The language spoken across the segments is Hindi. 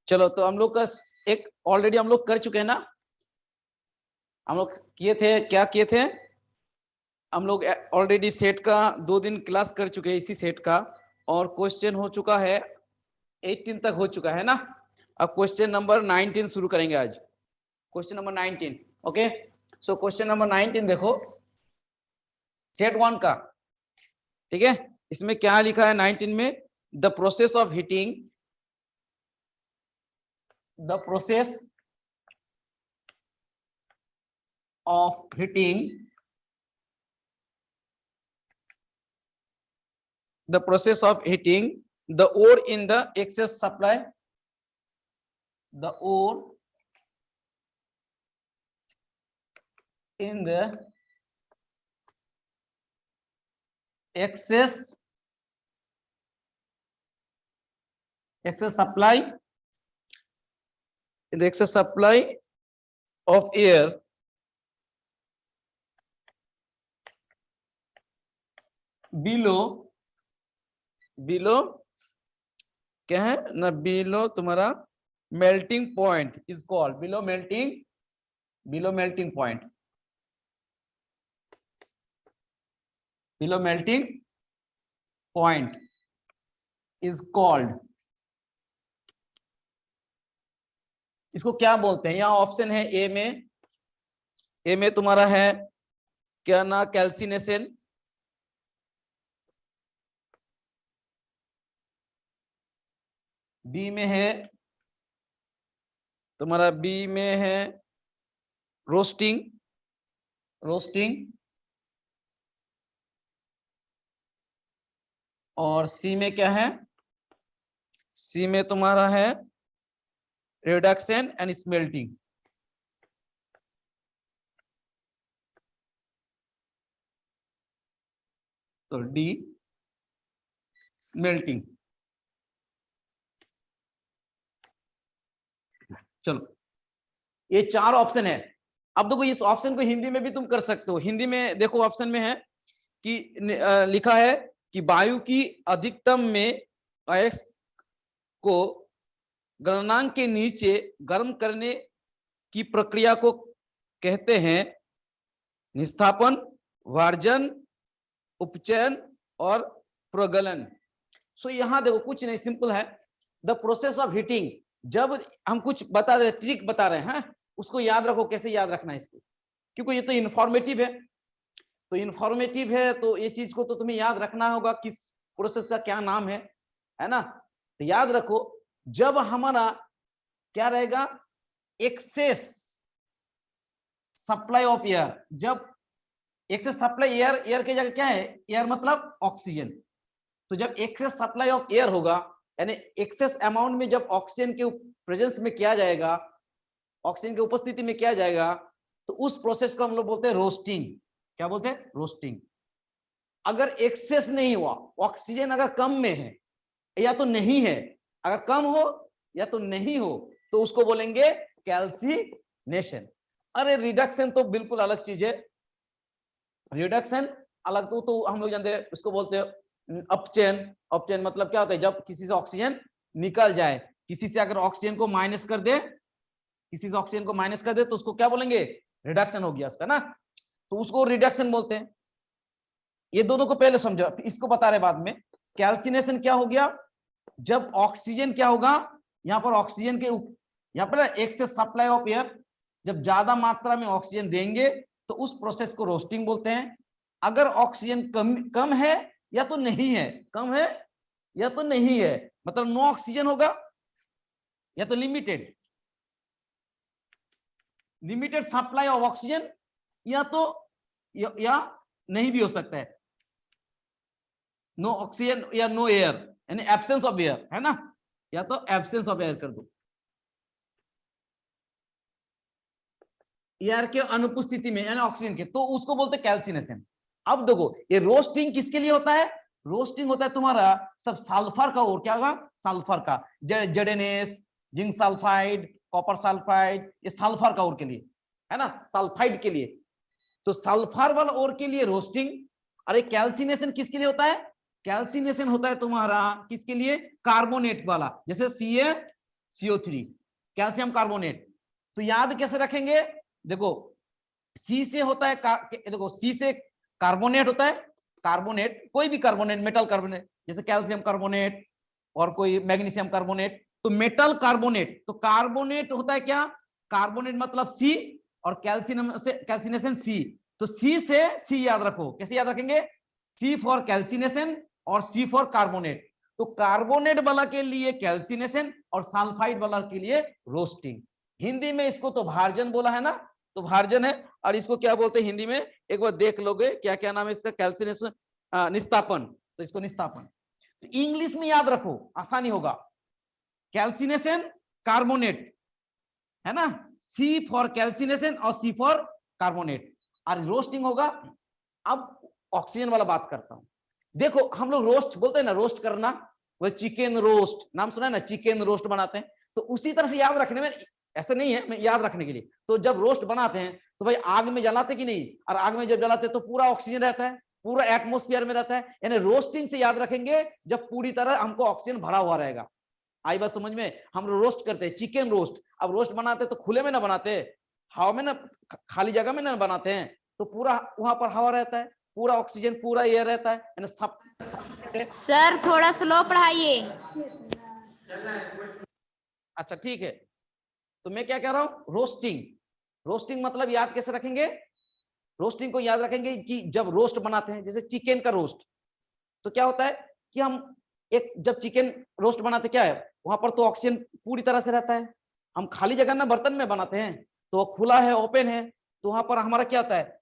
चलो तो हम लोग का एक ऑलरेडी हम लोग कर चुके हैं ना, हम लोग किए थे, क्या किए थे, हम लोग ऑलरेडी सेट का 2 दिन क्लास कर चुके हैं इसी सेट का, और क्वेश्चन हो चुका है 18 तक हो चुका है ना। अब क्वेश्चन नंबर 19 शुरू करेंगे आज, question number 19। Okay, so question number 19 देखो, सेट 1 का, ठीक है। इसमें क्या लिखा है 19 में, the process of heating, the process of heating, the process of heating the ore in the excess supply, the ore in the excess supply, in the excess supply of air below क्या है ना, below तुम्हारा melting point is called, below melting point, below melting point is called, इसको क्या बोलते हैं। यहाँ ऑप्शन है ए में तुम्हारा है क्या ना, कैल्सिनेशन, बी में है तुम्हारा, बी में है रोस्टिंग, और सी में क्या है, सी में तुम्हारा है रिडक्शन एंड स्मेल्टिंग। तो डी स्मेल्टिंग। चलो ये 4 ऑप्शन है। अब देखो इस ऑप्शन को हिंदी में भी तुम कर सकते हो। हिंदी में देखो ऑप्शन में है कि लिखा है कि वायु की अधिकतम में अयस्क को गलनांक के नीचे गर्म करने की प्रक्रिया को कहते हैं निस्थापन, वार्जन, उपचयन और प्रगलन। सो यहां देखो कुछ नहीं, सिंपल है, द प्रोसेस ऑफ हीटिंग। जब हम कुछ बता रहे, ट्रिक बता रहे हैं, उसको याद रखो, कैसे याद रखना है इसको, क्योंकि ये तो इन्फॉर्मेटिव है। तो इन्फॉर्मेटिव है तो ये चीज को तो तुम्हें याद रखना होगा, किस प्रोसेस का क्या नाम है ना। तो याद रखो, जब हमारा क्या रहेगा, एक्सेस सप्लाई ऑफ एयर, जब एक्सेस सप्लाई एयर की जगह क्या है, एयर मतलब ऑक्सीजन। तो जब एक्सेस सप्लाई ऑफ एयर होगा, यानी एक्सेस अमाउंट में जब ऑक्सीजन के प्रेजेंस में किया जाएगा, ऑक्सीजन की उपस्थिति में किया जाएगा, तो उस प्रोसेस को हम लोग बोलते हैं रोस्टिंग। क्या बोलते हैं, रोस्टिंग। अगर एक्सेस नहीं हुआ, ऑक्सीजन अगर कम में है या तो नहीं है, अगर कम हो या तो नहीं हो, तो उसको बोलेंगे कैल्सिनेशन। अरे रिडक्शन तो बिल्कुल अलग चीज है, रिडक्शन अलग तो हम लोग जानते हैं, उसको बोलते हैं अपचयन। अपचयन मतलब क्या होता है, जब किसी से ऑक्सीजन निकल जाए, किसी से अगर ऑक्सीजन को माइनस कर दे, किसी से ऑक्सीजन को माइनस कर दे, तो उसको क्या बोलेंगे, रिडक्शन हो गया उसका ना, तो उसको रिडक्शन बोलते हैं। ये दोनों को पहले समझो, इसको बता रहे बाद में। कैल्सिनेशन क्या हो गया, जब ऑक्सीजन क्या होगा, यहाँ पर ऑक्सीजन के यहाँ पर एक्सेस सप्लाई ऑफ एयर, जब ज्यादा मात्रा में ऑक्सीजन देंगे तो उस प्रोसेस को रोस्टिंग बोलते हैं। अगर ऑक्सीजन कम है या तो नहीं है, कम है या तो नहीं है, मतलब नो ऑक्सीजन होगा या तो लिमिटेड सप्लाई ऑफ ऑक्सीजन, या तो या नहीं भी हो सकता है, नो ऑक्सीजन या नो एयर, यानी एब्सेंस ऑफ एयर है ना, या तो एब्सेंस ऑफ एयर कर दो, एयर के अनुपस्थिति में यानी ऑक्सीजन के, तो उसको बोलते हैं कैल्सिनेशन। अब देखो ये रोस्टिंग किसके लिए होता है, रोस्टिंग होता है तुम्हारा सब सल्फर का, और क्या होगा, सल्फर का, जेडेनेस, जिंक सल्फाइड, कॉपर सल्फाइड, ये सल्फर का ओर के लिए है ना, सल्फाइड के लिए। तो सल्फर वाला ओर के लिए रोस्टिंग। अरे कैल्सिनेशन किसके लिए होता है, कैल्सिनेशन होता है तुम्हारा किसके लिए, कार्बोनेट वाला, जैसे CO3 कैल्शियम कार्बोनेट। तो याद कैसे रखेंगे, देखो सी से होता है देखो सी से कार्बोनेट होता है, कार्बोनेट कोई भी कार्बोनेट, मेटल कार्बोनेट जैसे कैल्शियम कार्बोनेट और कोई मैग्नीशियम कार्बोनेट, तो मेटल कार्बोनेट, तो कार्बोनेट होता है क्या, कार्बोनेट मतलब सी और कैल्सिनेशन सी, तो सी से सी याद रखो, कैसे याद रखेंगे, सी फॉर कैल्सिनेशन और सी फॉर कार्बोनेट। तो कार्बोनेट वाला के लिए कैल्सिनेशन और सल्फाइड वाला के लिए रोस्टिंग। हिंदी में इसको तो भारजन बोला है ना, तो भारजन है, और इसको क्या बोलते हैं हिंदी में, एक बार देख लोगे क्या क्या नाम है इसका, कैल्सिनेशन निस्तापन, तो इसको निस्तापन। तो इंग्लिश में याद रखो आसानी होगा, कैल्सिनेशन कार्बोनेट है ना, सी फॉर कैल्सिनेशन और सी फॉर कार्बोनेट, और रोस्टिंग होगा। अब ऑक्सीजन वाला बात करता हूं, देखो हम लोग रोस्ट बोलते हैं ना, रोस्ट करना, वो चिकन रोस्ट नाम सुना है ना, चिकन रोस्ट बनाते हैं, तो उसी तरह से याद रखने में, ऐसा नहीं है, मैं याद रखने के लिए, तो जब रोस्ट बनाते हैं तो भाई आग में जलाते कि नहीं, और आग में जब जलाते तो पूरा ऑक्सीजन रहता है, पूरा एटमोस्फियर में रहता है, यानी रोस्टिंग से याद रखेंगे जब पूरी तरह हमको ऑक्सीजन भरा हुआ रहेगा। आई बात समझ में, हम रोस्ट करते हैं चिकन रोस्ट, अब रोस्ट बनाते तो खुले में ना बनाते, हवा में ना, खाली जगह में ना बनाते हैं, तो पूरा वहां पर हवा रहता है, पूरा ऑक्सीजन पूरा एयर रहता है, यानी सब। सर थोड़ा स्लो पढ़ाइए। अच्छा ठीक है, तो मैं क्या कह रहा हूं, रोस्टिंग, रोस्टिंग मतलब याद कैसे रखेंगे, रोस्टिंग को याद रखेंगे कि जब रोस्ट बनाते हैं, जैसे चिकन का रोस्ट, तो क्या होता है कि हम एक जब चिकन रोस्ट बनाते क्या है, वहां पर तो ऑक्सीजन पूरी तरह से रहता है, हम खाली जगह ना बर्तन में बनाते हैं, तो खुला है ओपन है, तो वहां पर हमारा क्या होता है,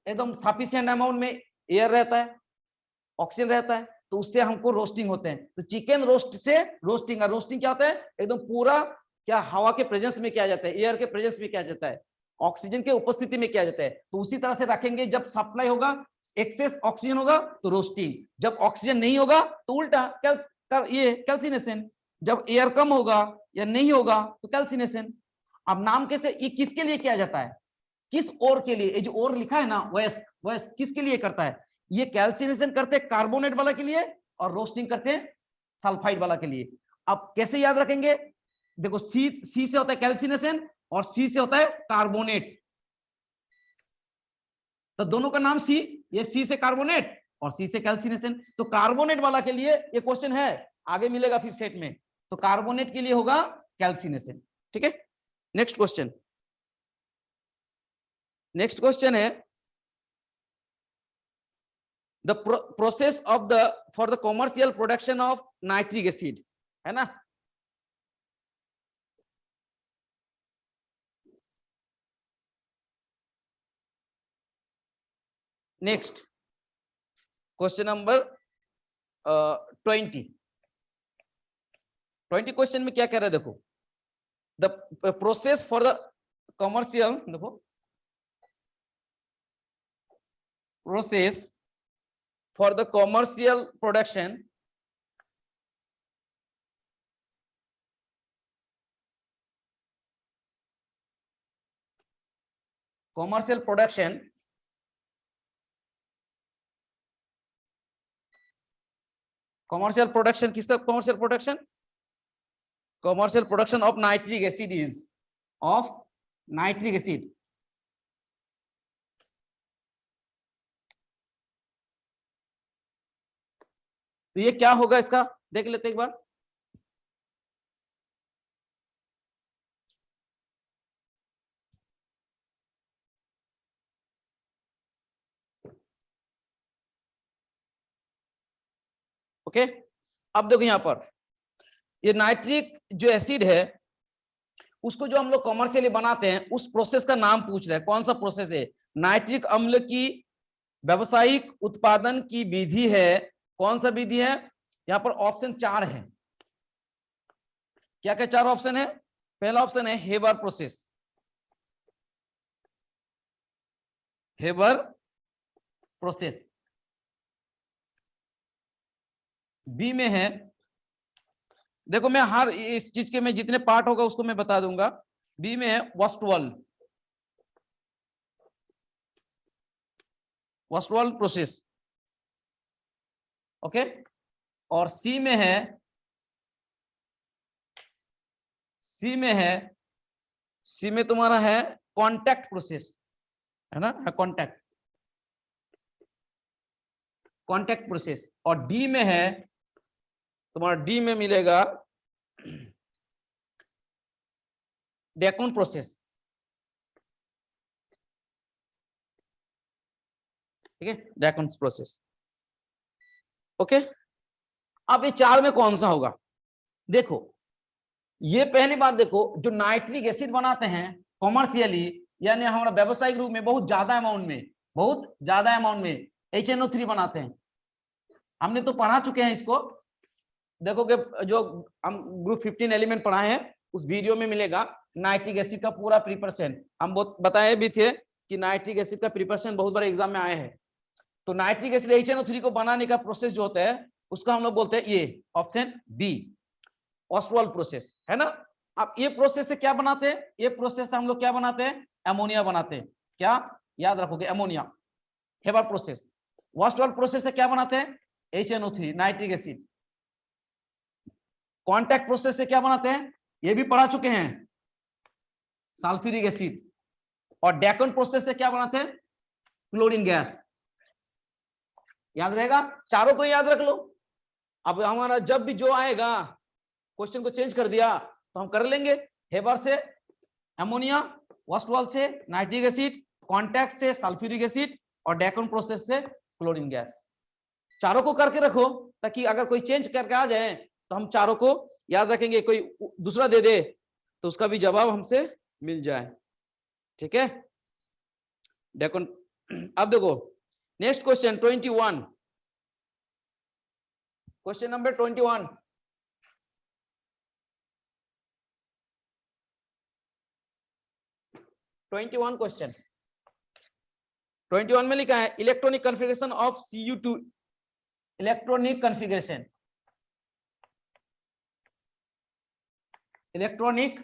एकदम सफिशिएंट अमाउंट में एयर रहता है, ऑक्सीजन रहता है, तो उससे हमको रोस्टिंग होते हैं। तो चिकन रोस्ट से रोस्टिंग, और रोस्टिंग क्या होता है, एकदम पूरा क्या हवा के प्रेजेंस में किया जाता है, एयर के प्रेजेंस में किया जाता है, ऑक्सीजन के उपस्थिति में किया जाता है। तो उसी तरह से रखेंगे, जब सप्लाई होगा, एक्सेस ऑक्सीजन होगा तो रोस्टिंग, जब ऑक्सीजन नहीं होगा तो उल्टा ये कैल्सिनेशन, जब एयर कम होगा या नहीं होगा तो कैल्सिनेशन। अब नाम कैसे, ये किसके लिए किया जाता है, किस ओर के लिए, ये जो ओर लिखा है ना वैस, वैस किसके लिए करता है, ये कैल्सिनेशन करते हैं कार्बोनेट वाला के लिए, और रोस्टिंग करते हैं सल्फाइड वाला के लिए। अब कैसे याद रखेंगे, देखो सी से होता है कैल्सिनेशन और सी से होता है कार्बोनेट, तो दोनों का नाम सी, ये सी से कार्बोनेट और सी से कैल्सिनेशन। तो कार्बोनेट वाला के लिए ये क्वेश्चन है, आगे मिलेगा फिर सेट में, तो कार्बोनेट के लिए होगा कैल्सिनेशन। ठीक है, नेक्स्ट क्वेश्चन, नेक्स्ट क्वेश्चन है the process of the for the commercial production of nitric acid, है ना। नेक्स्ट क्वेश्चन नंबर 20 क्वेश्चन में क्या कह रहा है, देखो the process for the commercial, देखो process for the commercial production commercial production किसका commercial production, commercial production of nitric acid is of nitric acid, तो ये क्या होगा इसका देख लेते एक बार। ओके, अब देखो यहां पर ये नाइट्रिक जो एसिड है, उसको जो हम लोग कॉमर्शियली बनाते हैं, उस प्रोसेस का नाम पूछ रहे हैं, कौन सा प्रोसेस है, नाइट्रिक अम्ल की व्यावसायिक उत्पादन की विधि है, कौन सा विधि है, यहां पर ऑप्शन 4 है, क्या क्या 4 ऑप्शन है, पहला ऑप्शन है Haber process, Haber process, B में है, देखो मैं हर इस चीज के में जितने पार्ट होगा उसको मैं बता दूंगा, बी में है वस्टवॉल, वस्टवॉल प्रोसेस, ओके, और सी में है सी में है, सी में तुम्हारा है कांटेक्ट प्रोसेस, है ना, कांटेक्ट प्रोसेस। और डी में है तुम्हारा, डी में मिलेगा डेकोन प्रोसेस, ठीक है, डेकोन प्रोसेस। ओके, अब ये चार में कौन सा होगा? देखो, ये पहली बात देखो, जो नाइट्रिक एसिड बनाते हैं कॉमर्शियली, यानी हमारा व्यवसायिक रूप में बहुत ज्यादा अमाउंट में HNO3 बनाते हैं। हमने तो पढ़ा चुके हैं इसको, देखोगे जो हम ग्रुप 15 एलिमेंट पढ़ाए हैं उस वीडियो में मिलेगा नाइट्रिक एसिड का पूरा प्रिपरेशन। हम बहुत बताए भी थे कि नाइट्रिक एसिड का प्रिपरेशन बहुत बड़े एग्जाम में आए हैं। तो नाइट्रिक एसिड HNO3 को बनाने का प्रोसेस जो होता है उसका हम लोग बोलते हैं ये ऑप्शन बी, ऑस्वाल्ड प्रोसेस, है ना। अब ये प्रोसेस से क्या बनाते हैं? ये प्रोसेस से हम लोग क्या बनाते हैं? अमोनिया बनाते हैं। क्या याद रखोगे? Ammonia, Haber process. Ostwald process से क्या बनाते हैं? HNO3 nitric acid. Contact process से क्या बनाते हैं? ये भी पढ़ा चुके हैं, सल्फ्यूरिक एसिड। और डेकोन प्रोसेस से क्या बनाते हैं? Chlorine gas. याद रहेगा? चारों को याद रख लो। अब हमारा जब भी जो आएगा क्वेश्चन को चेंज कर दिया तो हम कर लेंगे। हेबर से अमोनिया, ऑस्वाल्ड से नाइट्रिक एसिड, कांटेक्ट से सल्फ्यूरिक एसिड और डेकोन प्रोसेस से क्लोरीन गैस। चारों को करके रखो ताकि अगर कोई चेंज करके आ जाए तो हम चारों को याद रखेंगे। कोई दूसरा दे दे तो उसका भी जवाब हमसे मिल जाए, ठीक है। डेकोन। अब देखो next question 21, question number 21। Question 21 में लिखा है electronic configuration of Cu2। Electronic configuration, electronic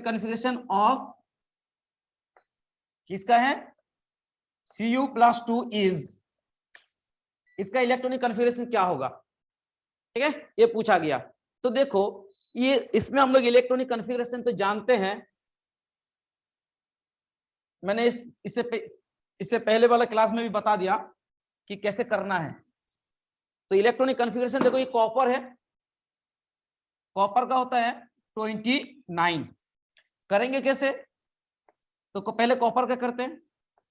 configuration of किसका है? Cu+2 इज, इसका इलेक्ट्रॉनिक कॉन्फ़िगरेशन क्या होगा? ठीक है, ये पूछा गया। तो देखो ये इसमें हम लोग इलेक्ट्रॉनिक कॉन्फ़िगरेशन तो जानते हैं, मैंने इससे पहले वाला क्लास में भी बता दिया कि कैसे करना है। तो इलेक्ट्रॉनिक कॉन्फ़िगरेशन देखो, ये कॉपर है, कॉपर का होता है 29। करेंगे कैसे? तो पहले कॉपर का करते हैं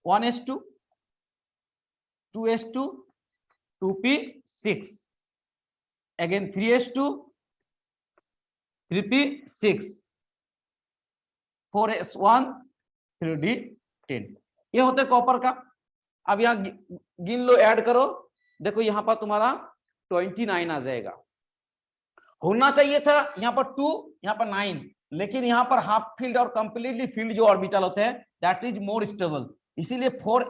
1s2 2s2 2p6 again 3s2 3p6 4s1 3d10। ये होते हैं कॉपर का। अब यहां गिन लो, ऐड करो, देखो यहां पर तुम्हारा 29 आ जाएगा। होना चाहिए था यहां पर 2, यहां पर 9, लेकिन यहां पर हाफ फील्ड और कंप्लीटली फील्ड जो ऑर्बिटल होते हैं दैट इज मोर स्टेबल, इसीलिए 4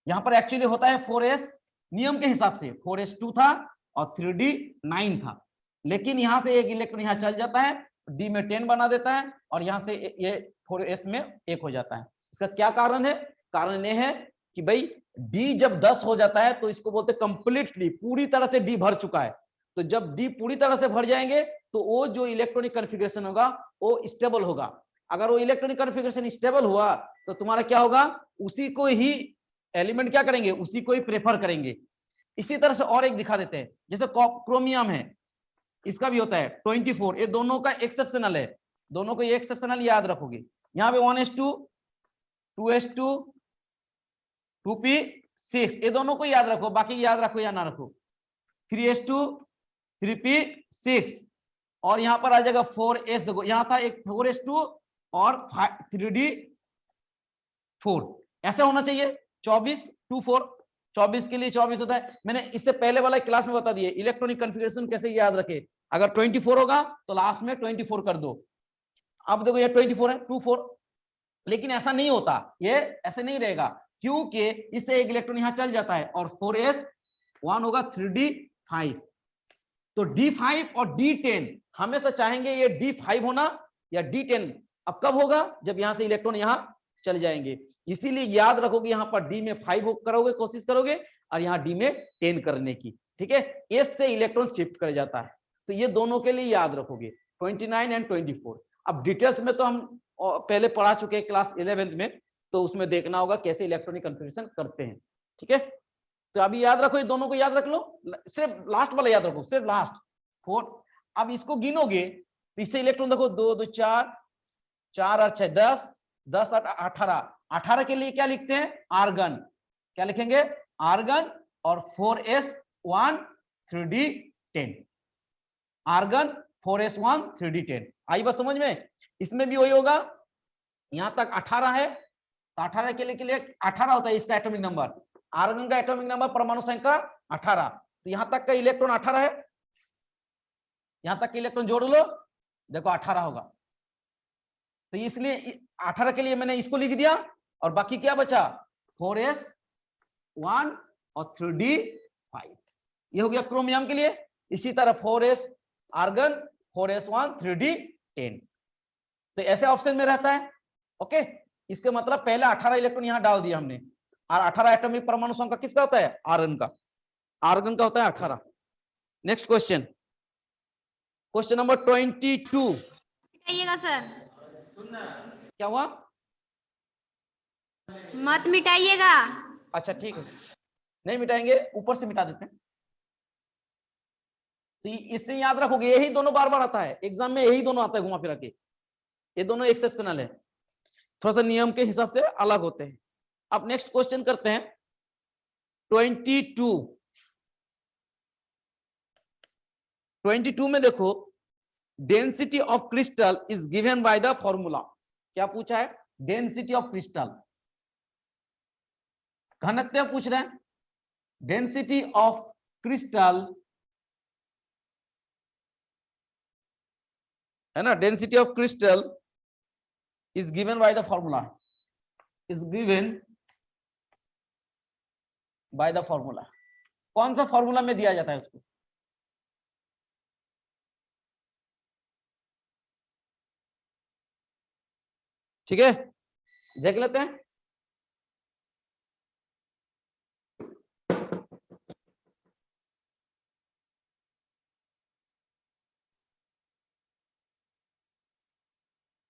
यहां पर एक्चुअली होता है 4s। नियम के हिसाब से 4s2 था और 3d9 था, लेकिन यहां से एक इलेक्ट्रॉन यहां चल जाता है, d में 10 बना देता है और यहां से ये 4s में 1 हो जाता है। इसका क्या कारण है? कारण ये है कि भाई d जब 10 हो जाता है तो इसको बोलते हैं कंप्लीटली, पूरी तरह से d भर चुका है। तो जब d पूरी तरह से भर जाएंगे तो वो जो इलेक्ट्रॉनिक कॉन्फ़िगरेशन होगा वो स्टेबल होगा। अगर वो इलेक्ट्रॉनिक कॉन्फ़िगरेशन स्टेबल हुआ तो तुम्हारा क्या होगा? उसी को ही एलिमेंट क्या करेंगे? उसी को ही प्रेफर करेंगे। इसी तरह से और एक दिखा देते हैं, जैसे क्रोमियम है, इसका भी होता है 24। ये दोनों का एक्सेप्शनल है, दोनों को ये एक्सेप्शनल याद रखोगे। यहाँ पे 1s2 2s2 2p6 ये दोनों को याद रखो, बाकी याद रखो या ना रखो। 3s2 3p6 और यहां पर आ जाएगा 4s। देखो यहां था एक 4s2 और 3d4, ऐसा होना चाहिए 24 2 4, 24 के लिए 24 होता है। मैंने इससे पहले वाला क्लास में बता दिए इलेक्ट्रॉनिक कॉन्फ़िगरेशन कैसे याद रखे। अगर 24 होगा तो लास्ट में 24 कर दो। अब देखो ये 24 है 2 4, लेकिन ऐसा नहीं होता, ये ऐसे नहीं रहेगा क्योंकि इससे एक इलेक्ट्रॉन यहां चल जाता है और 4s1 होगा 3d5। तो d5 और d10 हमेशा चाहेंगे ये d5 होना या d10। अब कब होगा? जब यहां से इलेक्ट्रॉन यहां चल जाएंगे। इसीलिए याद रखोगे यहां पर d में 5 करोगे, कोशिश करोगे, और यहां d में 10 करने की। ठीक है, एस से इलेक्ट्रॉन शिफ्ट कर जाता है। तो ये दोनों के लिए याद रखोगे 29 एंड 24। अब डिटेल्स में तो हम पहले पढ़ा चुके हैं क्लास 11th में, तो उसमें देखना होगा कैसे इलेक्ट्रॉनिक कन्फिग्रेशन करते हैं। ठीक है, तो अभी याद रखो, ये दोनों को याद रख लो, सिर्फ लास्ट वाला याद रखो, सिर्फ लास्ट 4। अब इसको गिनोगे तो इससे इलेक्ट्रॉन देखो 2 2 4, 4 और 6 10, 10 8 18, 18 के लिए क्या लिखते हैं, आर्गन। क्या लिखेंगे, आर्गन। और 4s1 3d10, argon 4s1 3d10। आई बात समझ में। इसमें भी वही होगा, यहां तक 18 है तो 18 के लिए 18 होता है इसका एटॉमिक नंबर। आर्गन का एटॉमिक नंबर परमाणु संख्या 18, तो यहां तक का इलेक्ट्रॉन 18 है, यहां तक के इलेक्ट्रॉन जोड़ लो, देखो 18 होगा। तो इसलिए 18 के लिए मैंने इसको लिख दिया, और बाकी क्या बचा, 4s1 और 3d5, ये हो गया क्रोमियम के लिए। इसी तरह 4s आर्गन, 4s1 3d10, तो ऐसे ऑप्शन में रहता है। ओके, इसके मतलब पहले 18 इलेक्ट्रॉन यहां डाल दिया हमने, और 18 एटॉमिक परमाणु संख्या किसका होता है, आर्गन का, आर्गन का होता है 18। Next question, question number 22। मिटाइएगा सर, क्या हुआ, मत मिटाइएगा। अच्छा ठीक है, नहीं मिटाएंगे, ऊपर से मिटा देते हैं। तो इससे याद रखोगे, यही दोनों बार बार आता है एग्जाम में, यही दोनों आता है घुमा फिरा के, ये दोनों एक्सेप्शनल है, थोड़ा सा नियम के हिसाब से अलग होते हैं। अब नेक्स्ट क्वेश्चन करते हैं 22। 22 में देखो, density of crystal is given by the formula. क्या पूछा है, डेंसिटी ऑफ क्रिस्टल, घनत्व पूछ रहे हैं। डेंसिटी ऑफ क्रिस्टल है ना, density of crystal is given by the formula, is given by the formula. कौन सा फॉर्मूला में दिया जाता है उसको, ठीक है, देख लेते हैं।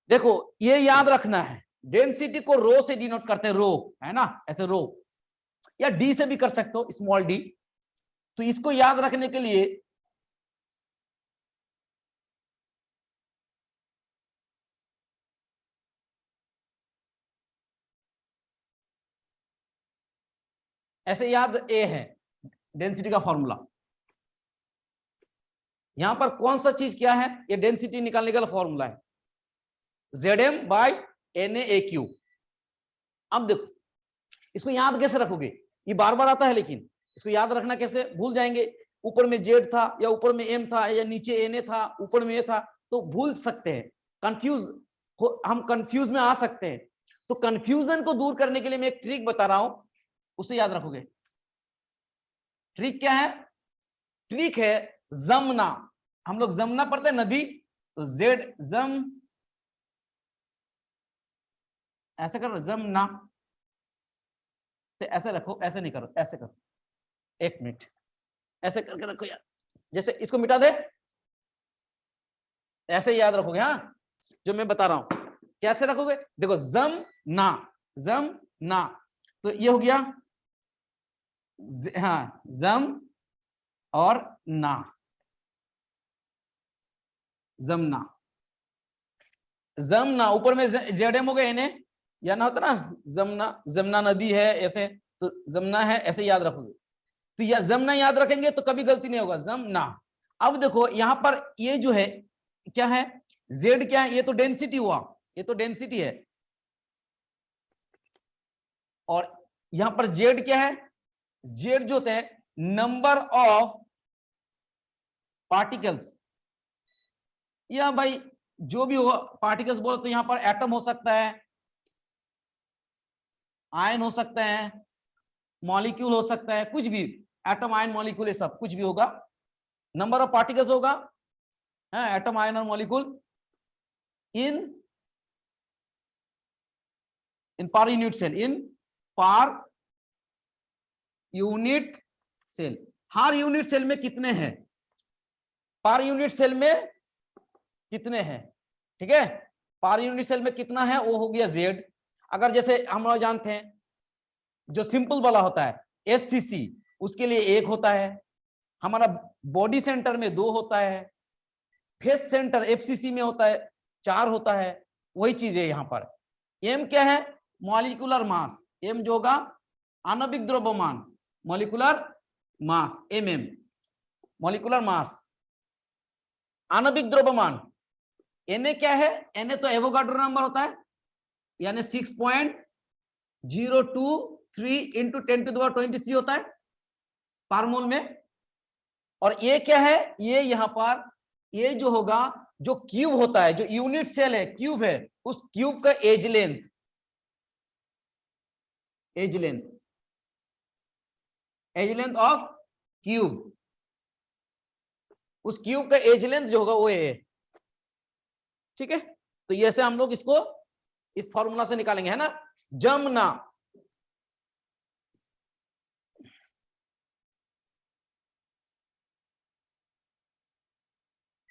देखो ये याद रखना है, डेंसिटी को रो से डिनोट करते हैं, रो है ना, ऐसे रो, या डी से भी कर सकते हो, स्मॉल डी। तो इसको याद रखने के लिए ऐसे याद, ए है डेंसिटी का फॉर्मूला। यहां पर कौन सा चीज क्या है, ये डेंसिटी निकालने का फॉर्मूला है, Zm बाय Na-Aq। अब देखो इसको याद कैसे रखोगे, ये बार बार आता है, लेकिन इसको याद रखना कैसे, भूल जाएंगे, ऊपर में Z था या ऊपर में M था या नीचे Na था ऊपर में A था, तो भूल सकते हैं, कंफ्यूज हम कंफ्यूज में आ सकते हैं। तो कंफ्यूजन को दूर करने के लिए मैं एक ट्रिक बता रहा हूं, उसे याद रखोगे। ट्रिक क्या है, ट्रिक है जमना। हम लोग जमना पढ़ते हैं नदी, तो जेड जम, ऐसे करो जमना, तो ऐसे रखो, ऐसे नहीं करो, ऐसे करो, एक मिनट ऐसे करके रखो यार, जैसे इसको मिटा दे, ऐसे याद रखोगे। हाँ, जो मैं बता रहा हूं कैसे रखोगे, देखो जम ना, जम ना, तो ये हो गया हाँ, जम और ना, जमना, जमना, ऊपर में जेडएम हो गए इन्हें, या ना होता ना जमना, जमना नदी है ऐसे, तो जमना है ऐसे याद रखोगे। तो यह जमना याद रखेंगे तो कभी गलती नहीं होगा, जमना। अब देखो यहां पर ये जो है क्या है, जेड क्या है, ये तो डेंसिटी हुआ, ये तो डेंसिटी है, और यहां पर जेड क्या है, जेड जो होता है नंबर ऑफ पार्टिकल्स, या भाई जो भी हो पार्टिकल्स बोलो, तो यहां पर एटम हो सकता है, आयन हो सकता है, मॉलिक्यूल हो सकता है, कुछ भी, एटम आयन मॉलिक्यूल ये सब कुछ भी होगा, नंबर ऑफ पार्टिकल्स होगा, है एटम आयन और molecule in per unit cell, in per unit cell, हर यूनिट सेल में कितने हैं, पर यूनिट सेल में कितने हैं, ठीक है, पर यूनिट सेल में कितना है वो हो गया Z। अगर जैसे हम लोग जानते हैं जो सिंपल वाला होता है SCC, उसके लिए 1 होता है, हमारा बॉडी सेंटर में 2 होता है, फेस सेंटर FCC में होता है 4 होता है। वही चीज है यहाँ पर। M क्या है, मॉलिक्यूलर मास, M जो होगा आणविक द्रव्यमान, molecular mass MM, molecular mass आणविक द्रव्यमान। Na क्या है, Na तो एवोगाड्रो नंबर होता है, यानी 6.023 इंटू 10⁻23 होता है पर मोल में। और ये क्या है, ये यहाँ पर ये जो होगा, जो क्यूब होता है, जो यूनिट सेल है क्यूब है, उस क्यूब का edge length, edge length, edge length of cube, उस क्यूब का एज लेंथ जो होगा वो है, ठीक है। तो ये से हम लोग इसको इस फॉर्मूला से निकालेंगे, है ना, जमना।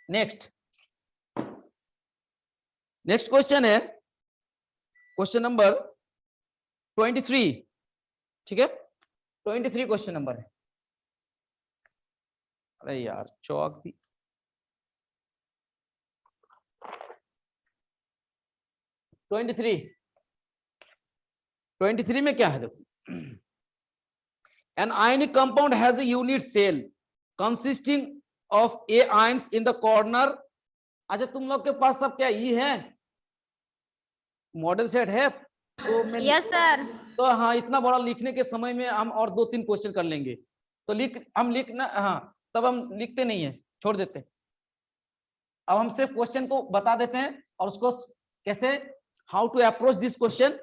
नेक्स्ट क्वेश्चन है क्वेश्चन नंबर 23, ठीक है, 23 क्वेश्चन नंबर है। अरे यार चौक भी, 23 में क्या है, देखो, an ionic compound has a unit cell consisting of A ions in the corner। अच्छा तुम लोग के पास सब क्या ये है, मॉडल सेट है? तो मैं यस सर। तो हाँ, इतना बड़ा लिखने के समय में हम और 2-3 क्वेश्चन कर लेंगे, तो लिखना, हाँ तब हम लिखते नहीं है, छोड़ देते। अब हम सिर्फ क्वेश्चन को बता देते हैं और उसको कैसे, how to approach this question,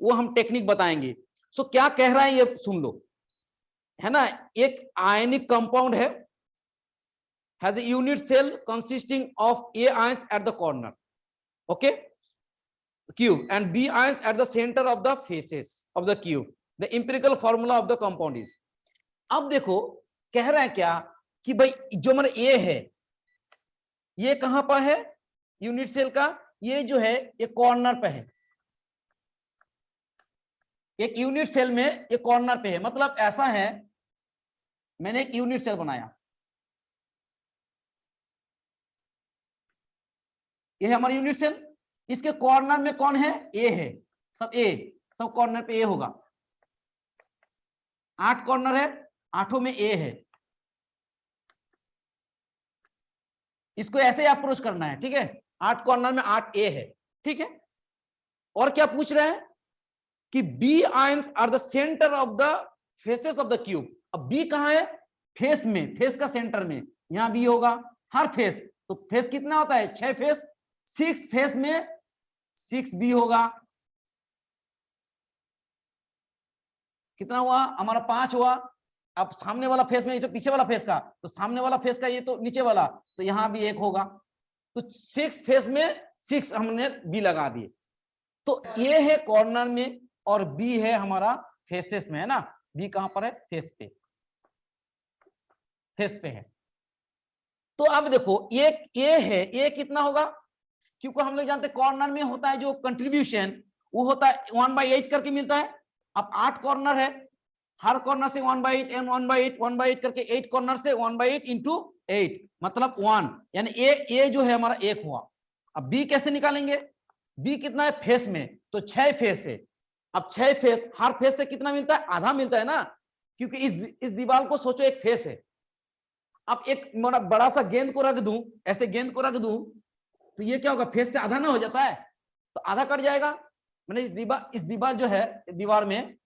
वो हम टेक्निक बताएंगे। सो क्या कह रहा है ये सुन लो, है ना। एक आयनिक कंपाउंड है, has a unit cell consisting of A ions at the corner, okay, cube, and B ions at the center of the faces of the cube. The empirical formula of the compound is। अब देखो कह रहा है क्या कि भाई जो हमारा A है, ये कहां पर है यूनिट सेल का, ये जो है ये कॉर्नर पे है, एक यूनिट सेल में ये कॉर्नर पे है। मतलब ऐसा है, मैंने एक यूनिट सेल बनाया, ये है हमारा यूनिट सेल, इसके कॉर्नर में कौन है, ए है, सब ए, सब कॉर्नर पे ए होगा। 8 कॉर्नर है, 8 में ए है, इसको ऐसे अप्रोच करना है, ठीक है। 8 कॉर्नर में 8 ए है, ठीक है। और क्या पूछ रहे हैं कि B ions are the center of the faces of the cube. अब बी कहां है, फेस में, फेस का सेंटर में, यहां बी होगा हर फेस। तो फेस कितना होता है, 6 फेस, 6 फेस में 6 बी होगा, कितना हुआ हमारा 5 हुआ। अब सामने वाला फेस में, ये तो पीछे वाला फेस का, तो सामने वाला फेस का ये तो नीचे वाला, तो यहां भी 1 होगा। तो 6 फेस में 6 हमने बी लगा दिए। तो ये है कॉर्नर में और बी है हमारा फेसेस में, है ना। बी कहां पर है, फेस पे, फेस पे है। तो अब देखो ये है, ये कितना होगा, क्योंकि हम लोग जानते हैं कॉर्नर में होता है जो कंट्रीब्यूशन, वो होता है 1/8 करके मिलता है। अब 8 कॉर्नर है, हर कॉर्नर से 1/8 एंड 1/8 1/8 करके 8 कॉर्नर से 1/8 इंटू 8 मतलब 1, यानी ए जो है हमारा 1 हुआ। अब बी कैसे निकालेंगे, बी कितना है फेस में, तो 6 फेस है। अब 6 फेस, हर फेस से कितना मिलता है, आधा मिलता है ना, क्योंकि इस दीवार को सोचो एक फेस है। अब एक बड़ा सा गेंद को रख दूं, ऐसे गेंद को रख दूं, तो ये क्या होगा, फेस से आधा ना हो जाता है, तो आधा कट जाएगा। मैंने इस दीवार जो है, दीवार में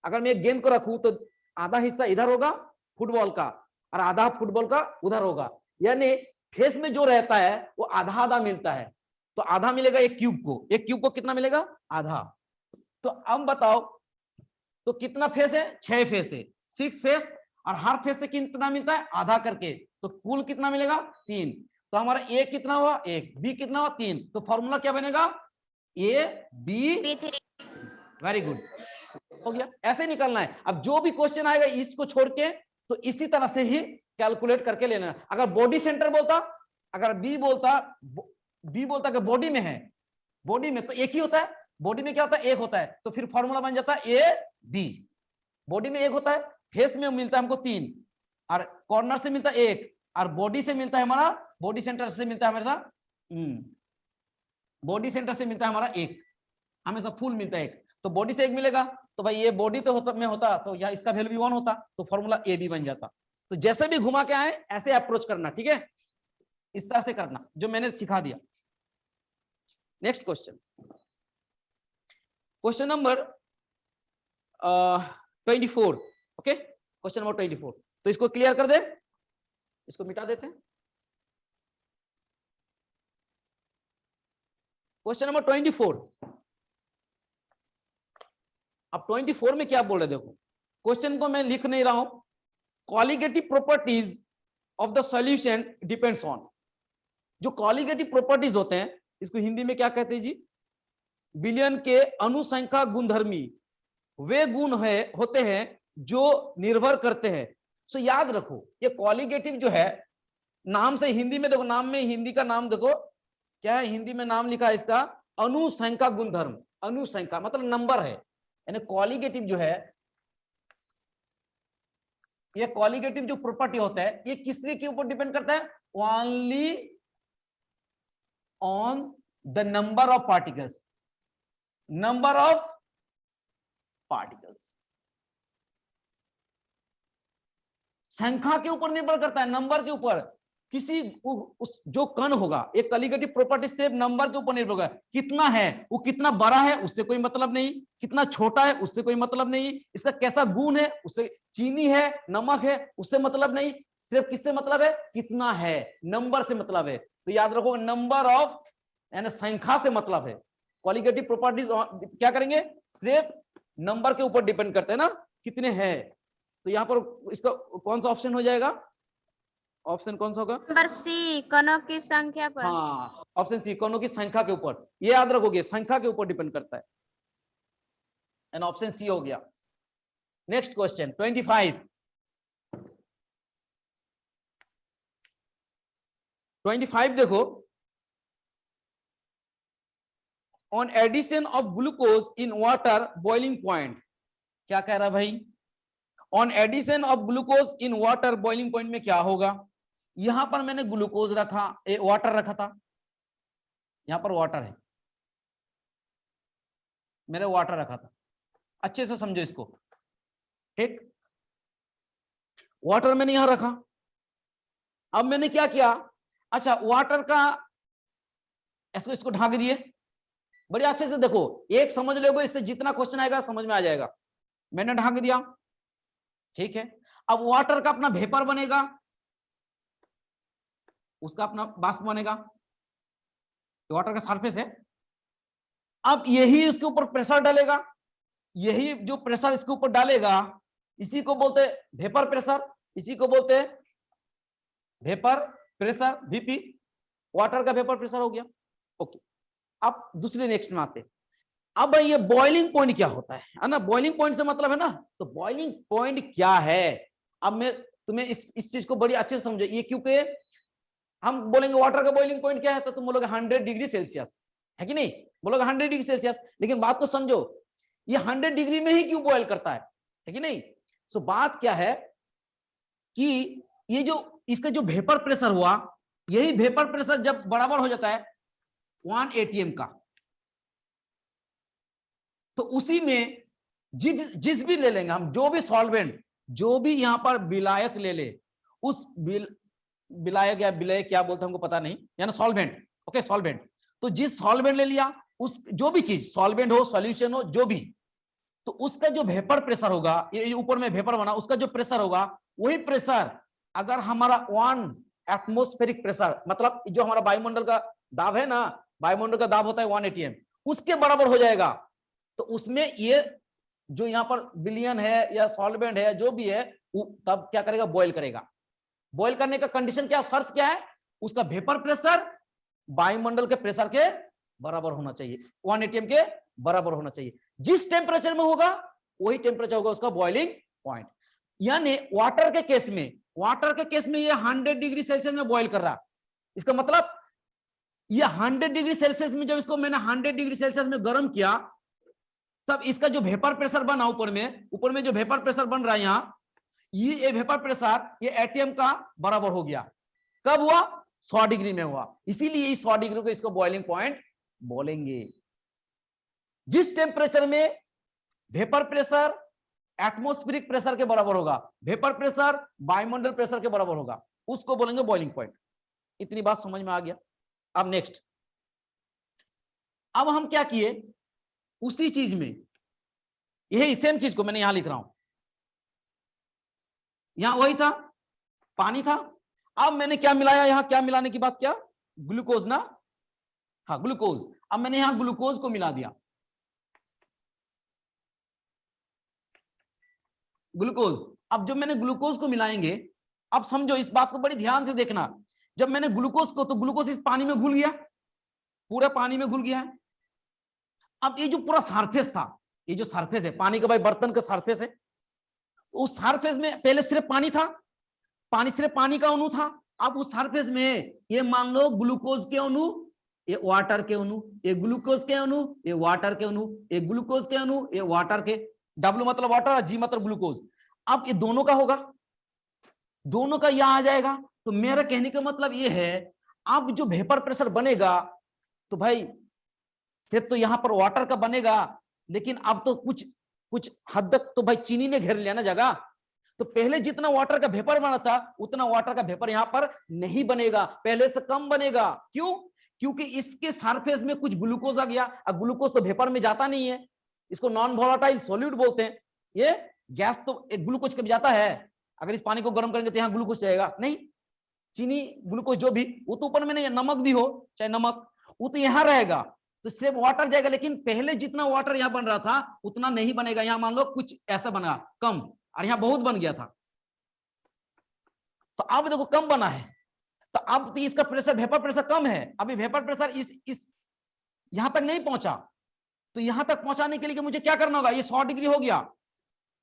अगर मैं एक गेंद को रखूं तो आधा हिस्सा इधर होगा फुटबॉल का और आधा फुटबॉल का उधर होगा, यानी फेस में जो रहता है वो आधा आधा मिलता है। तो आधा मिलेगा एक क्यूब को कितना मिलेगा, आधा। तो अब बताओ, तो कितना फेस है, 6 फेस है, 6 फेस, और हर फेस से कितना मिलता है, आधा करके, तो कुल कितना मिलेगा, 3। तो हमारा ए कितना हुआ, 1, बी कितना हुआ, 3। तो फॉर्मूला क्या बनेगा, ए बी, वेरी गुड, हो गया। ऐसे निकलना है। अब जो भी क्वेश्चन आएगा इसको छोड़ के तो इसी तरह से ही कैलकुलेट करके लेना। अगर बॉडी सेंटर बोलता, अगर बी बोलता कि बॉडी में है, बॉडी में तो एक ही होता है, बॉडी में क्या होता है, एक होता है, तो फिर फॉर्मूला बन जाता है ए बी। बॉडी में एक होता है, फेस में मिलता है हमको 3, और कॉर्नर से मिलता है 1, और बॉडी से मिलता है हमारा, बॉडी सेंटर से मिलता है हमेशा, बॉडी सेंटर से मिलता है हमारा 1, हमेशा फुल मिलता है 1, तो बॉडी से 1 मिलेगा, तो भाई ये बॉडी तो होता तो यहाँ इसका वैल्यू भी 1 होता, तो फॉर्मूला ए बी बन जाता। तो जैसे भी घुमा के आए ऐसे अप्रोच करना, ठीक है, इस तरह से करना जो मैंने सिखा दिया। Next question, question number 24, okay, question number 24। तो इसको क्लियर कर दे, इसको मिटा देते हैं। Question number 24। अब 24 में क्या बोल रहे, देखो क्वेश्चन को मैं लिख नहीं रहा हूं। Colligative properties of the solution depends on, जो कॉलिगेटिव प्रॉपर्टीज होते हैं इसको हिंदी में क्या कहते हैं जी, विलयन के अनुसंख्या गुणधर्मी वे गुण होते हैं जो निर्भर करते हैं। सो याद रखो ये कॉलिगेटिव जो है, नाम से हिंदी में देखो, नाम में हिंदी का नाम देखो क्या है, हिंदी में नाम लिखा है इसका अनुसंख्या गुणधर्म। अनुसंख्या मतलब नंबर है, यानी कॉलिगेटिव जो है, ये कॉलिगेटिव जो प्रॉपर्टी होता है ये किसके के ऊपर डिपेंड करता है, only on the number of particles, number of particles, संख्या के ऊपर निर्भर करता है, नंबर के ऊपर। किसी उस जो कण होगा, एक कॉलिगेटिव प्रॉपर्टी सिर्फ नंबर के ऊपर निर्भर होगा, कितना है, वो कितना बड़ा है उससे कोई मतलब नहीं, कितना छोटा है उससे कोई मतलब नहीं, इसका कैसा गुण है उससे, चीनी है नमक है उससे मतलब नहीं, सिर्फ किससे मतलब है, कितना है, नंबर से मतलब है। तो याद रखो नंबर ऑफ यानी संख्या से मतलब है। कॉलिगेटिव प्रॉपर्टीज क्या करेंगे, सिर्फ नंबर के ऊपर डिपेंड करते हैं ना, कितने हैं। तो यहाँ पर इसका कौन सा ऑप्शन हो जाएगा, ऑप्शन कौन सा होगा, नंबर सी, कणों की संख्या पर। हाँ ऑप्शन सी, कणों की संख्या के ऊपर, ये याद रखोगे संख्या के ऊपर डिपेंड करता है, एंड ऑप्शन सी हो गया। Next question 25। 25 देखो, on addition of glucose in water boiling point, क्या कह रहा है भाई, on addition of glucose in water boiling point में क्या होगा। यहां पर मैंने ग्लूकोज रखा, वाटर रखा था, यहां पर वाटर है, मैंने वाटर रखा था, अच्छे से समझो इसको, ठीक, वाटर मैंने यहां रखा। अब मैंने क्या किया, अच्छा वाटर का इसको ढांक दिए, बड़े अच्छे से देखो, एक समझ लोगे, इससे जितना क्वेश्चन आएगा समझ में आ जाएगा। मैंने ढांक दिया, ठीक है, अब वाटर का अपना वेपर बनेगा, उसका अपना वाष्प बनेगा, वाटर का सरफेस है। अब यही इसके ऊपर प्रेशर डालेगा, यही जो प्रेशर इसके ऊपर डालेगा इसी को बोलते हैं वेपर प्रेशर, इसी को बोलते हैं वेपर प्रेशर, वीपी, वाटर का वेपर प्रेशर हो गया। ओके, अब दूसरे नेक्स्ट में आते हैं। अब ये बॉइलिंग पॉइंट क्या होता है ना, बॉइलिंग पॉइंट से मतलब है ना, तो बॉइलिंग पॉइंट क्या है, अब मैं तुम्हें इस चीज को बड़ी अच्छे से समझो, ये क्योंकि हम बोलेंगे वाटर का बॉइलिंग पॉइंट क्या है, तो तुम बोलोगे 100 डिग्री सेल्सियस, है कि नहीं, बोलोगे 100 डिग्री सेल्सियस, लेकिन बात को समझो, ये 100 डिग्री में ही क्यों बॉयल करता है कि नहीं। सो बात क्या है कि ये जो इसका जो वेपर प्रेशर हुआ, यही वेपर प्रेशर जब बराबर हो जाता है 1 atm का, तो उसी में जिस भी ले लेंगे हम, जो भी सॉल्वेंट, जो भी यहां पर विलायक ले ले, उस विलायक या विलय क्या बोलते हैं हमको पता नहीं, यानी सॉल्वेंट, ओके सॉल्वेंट, तो जिस सॉल्वेंट ले लिया, उस जो भी चीज सॉल्वेंट हो सॉल्यूशन हो जो भी, तो उसका जो वेपर प्रेशर होगा, ये ऊपर में वेपर बना, उसका जो प्रेशर होगा, वही प्रेशर अगर हमारा 1 एटमॉस्फेरिक प्रेशर, मतलब जो हमारा वायुमंडल का दाब है ना, वायुमंडल का दाब होता है 1 atm, उसके बराबर हो जाएगा, तो उसमें ये जो यहाँ पर विलियन है या सॉल्वेंट है जो भी है, तब क्या करेगा, बॉयल करेगा। बॉयल करने का कंडीशन क्या, शर्त क्या है, उसका वेपर प्रेशर वायुमंडल के प्रेशर के बराबर होना चाहिए, 1 atm के बराबर होना चाहिए। जिस टेम्परेचर में होगा वही टेम्परेचर होगा उसका बॉइलिंग पॉइंट। यानी वाटर के केस में ये 100 डिग्री सेल्सियस में बॉईल कर रहा। इसका मतलब ये 100 डिग्री सेल्सियस में, जब इसको मैंने 100 डिग्री सेल्सियस में गर्म किया, तब इसका जो वेपर प्रेशर बना ऊपर में जो वेपर प्रेशर बन रहा है यहां, ये वेपर प्रेशर ये एटीएम का बराबर हो गया। कब हुआ? 100 डिग्री में हुआ। इसीलिए इस 100 डिग्री को इसको बॉइलिंग पॉइंट बोलेंगे। जिस टेम्परेचर में वेपर प्रेशर एटमॉस्फेरिक प्रेशर के बराबर होगा, वेपर प्रेशर वायुमंडल प्रेशर के बराबर होगा, उसको बोलेंगे बॉइलिंग पॉइंट। इतनी बात समझ में आ गया। अब नेक्स्ट, अब हम क्या किए, उसी चीज में यही सेम चीज को मैंने यहां लिख रहा हूं, यहां वही था, पानी था। अब मैंने क्या मिलाया, यहां क्या मिलाने की बात, क्या? ग्लूकोज ना, हाँ ग्लूकोज। अब मैंने यहां ग्लूकोज को मिला दिया, ग्लूकोज। अब जब मैंने ग्लूकोज को मिलाएंगे, अब समझो इस बात को बड़ी ध्यान से देखना, जब मैंने ग्लूकोज को, तो ग्लूकोज इस पानी में घुल गया, पूरा पानी में घुल गया है। अब ये जो पूरा सरफेस था, ये जो सरफेस है पानी का, भाई बर्तन का सरफेस है, उस सरफेस में पहले सिर्फ पानी था, सिर्फ पानी का अणु था। अब उस सरफेस में ये मान लो ग्लूकोज के अणु, ये वाटर के अणु, ये ग्लूकोज के अणु, ये वाटर के अणु, ये ग्लूकोज के अणु, ये वाटर के, W मतलब वाटर, G मतलब ग्लूकोज। अब ये दोनों का होगा, दोनों का यहां आ जाएगा। तो मेरा कहने का मतलब ये है, अब जो वेपर प्रेशर बनेगा, तो भाई सिर्फ तो यहां पर वाटर का बनेगा, लेकिन अब तो कुछ हद तक तो भाई चीनी ने घेर लिया ना जगह। तो पहले जितना वाटर का वेपर बना था, उतना वाटर का वेपर यहां पर नहीं बनेगा, पहले से कम बनेगा। क्यों? क्योंकि इसके सरफेस में कुछ ग्लूकोज आ गया। अब ग्लूकोज तो वेपर में जाता नहीं है, इसको नॉन वोलेटाइल सॉल्यूट बोलते हैं। ये गैस तो एक ग्लूकोज कभी जाता है? अगर इस पानी को गर्म करेंगे तो यहां ग्लूकोज जाएगा नहीं, चीनी ग्लूकोज जो भी, वो तो ऊपर में नहीं, नमक भी हो चाहे नमक, वो तो यहां रहेगा, तो सिर्फ वाटर जाएगा। लेकिन पहले जितना वाटर यहां बन रहा था उतना नहीं बनेगा, यहां मान लो कुछ ऐसा बना कम, और यहां बहुत बन गया था। तो अब देखो कम बना है, तो अब तो इसका प्रेशर, वेपर प्रेशर कम है, अभी वेपर प्रेशर इस यहां तक नहीं पहुंचा। तो यहां तक पहुंचाने के लिए मुझे क्या करना होगा, ये 100 डिग्री हो गया,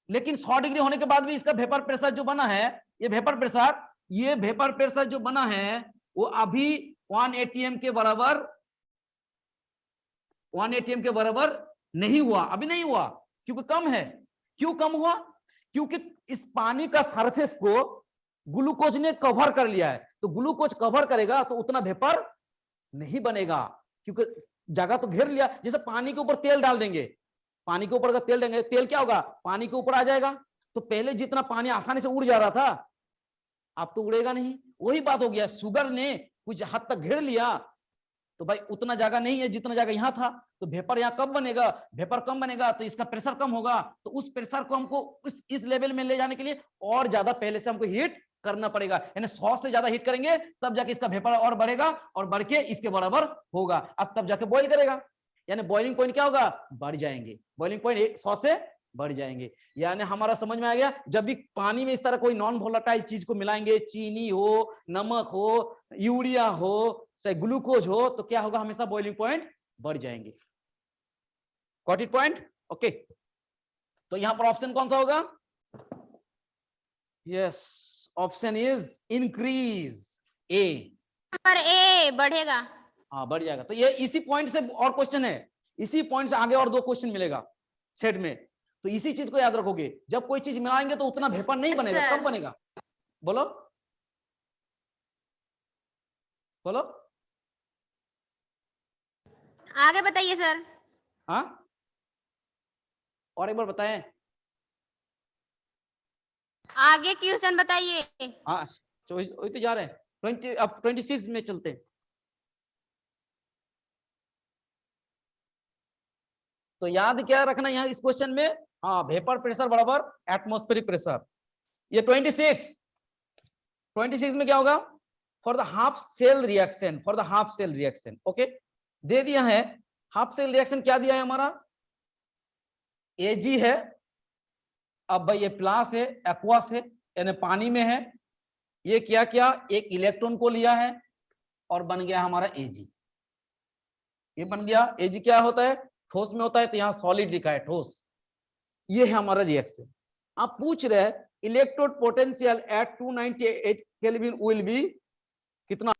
लेकिन 100 डिग्री होने के बाद भी इसका वेपर प्रेशर जो बना है, ये वेपर प्रेशर जो बना है, वो अभी 1 atm के बराबर, 1 atm के बराबर नहीं हुआ, अभी नहीं हुआ, क्योंकि कम है। क्यों कम हुआ? क्योंकि इस पानी का सरफेस को ग्लूकोज ने कवर कर लिया है। तो ग्लूकोज कवर करेगा तो उतना वेपर नहीं बनेगा, क्योंकि जगह तो घेर लिया। जैसे पानी के ऊपर तेल डाल देंगे, पानी के ऊपर का तेल देंगे, तेल क्या होगा, पानी के ऊपर आ जाएगा। तो पहले जितना पानी आसानी से उड़ जा रहा था, अब तो उड़ेगा नहीं। वही बात हो गया, शुगर ने कुछ हद तक घेर लिया, तो भाई उतना जगह नहीं है जितना जगह यहां था। तो वेपर यहां कब बनेगा, वेपर कम बनेगा, तो इसका प्रेशर कम होगा। तो उस प्रेशर को हमको इस लेवल में ले जाने के लिए और ज्यादा पहले से हमको हीट करना पड़ेगा, यानी 100 से ज्यादा हीट करेंगे तब जाके इसका वेपर और बढ़ेगा, और बढ़ के इसके बराबर होगा। अब तब जाके बॉईल करेगा, यानी बॉइलिंग पॉइंट क्या होगा, बढ़ जाएंगे, बॉइलिंग पॉइंट 100 से बढ़ जाएंगे। यानी हमारा समझ में आ गया, जब भी पानी में इस तरह कोई नॉन वोलेटाइल चीज को मिलाएंगे, चीनी हो, नमक हो, यूरिया हो, चाहे ग्लूकोज हो, तो क्या होगा, हमेशा बॉइलिंग पॉइंट बढ़ जाएंगे। Got it point? ओके, तो यहां पर ऑप्शन कौन सा होगा? यस, ऑप्शन इज इंक्रीज, ए। पर ए बढ़ेगा। हाँ बढ़ जाएगा। तो ये इसी पॉइंट से और क्वेश्चन है, इसी पॉइंट से आगे और 2 क्वेश्चन मिलेगा सेट में। तो इसी चीज को याद रखोगे, जब कोई चीज मिलाएंगे तो उतना वेपर नहीं बनेगा, कम बनेगा। बोलो बोलो, आगे बताइए सर। हाँ और एक बार बताएं। आगे क्वेश्चन बताइए। हाँ वही तो जा रहे हैं, 20 अब 26 में चलते हैं। तो याद क्या रखना यहाँ इस क्वेश्चन में, हाँ वेपर प्रेशर बराबर एटमॉस्फेरिक प्रेशर। ये 26 में क्या होगा, for the half cell reaction, for the half cell reaction. Okay, दे दिया है हाफ सेल रिएक्शन, क्या दिया है हमारा, Ag है। अब भाई ये प्लस है, एक्वस है, यानी पानी में है। ये क्या किया, एक इलेक्ट्रॉन को लिया है और बन गया हमारा Ag। ये बन गया Ag। क्या होता है, ठोस में होता है, तो यहाँ सॉलिड लिखा है ठोस। ये है हमारा रिएक्शन। आप पूछ रहे हैं electrode potential at 298 kelvin will be कितना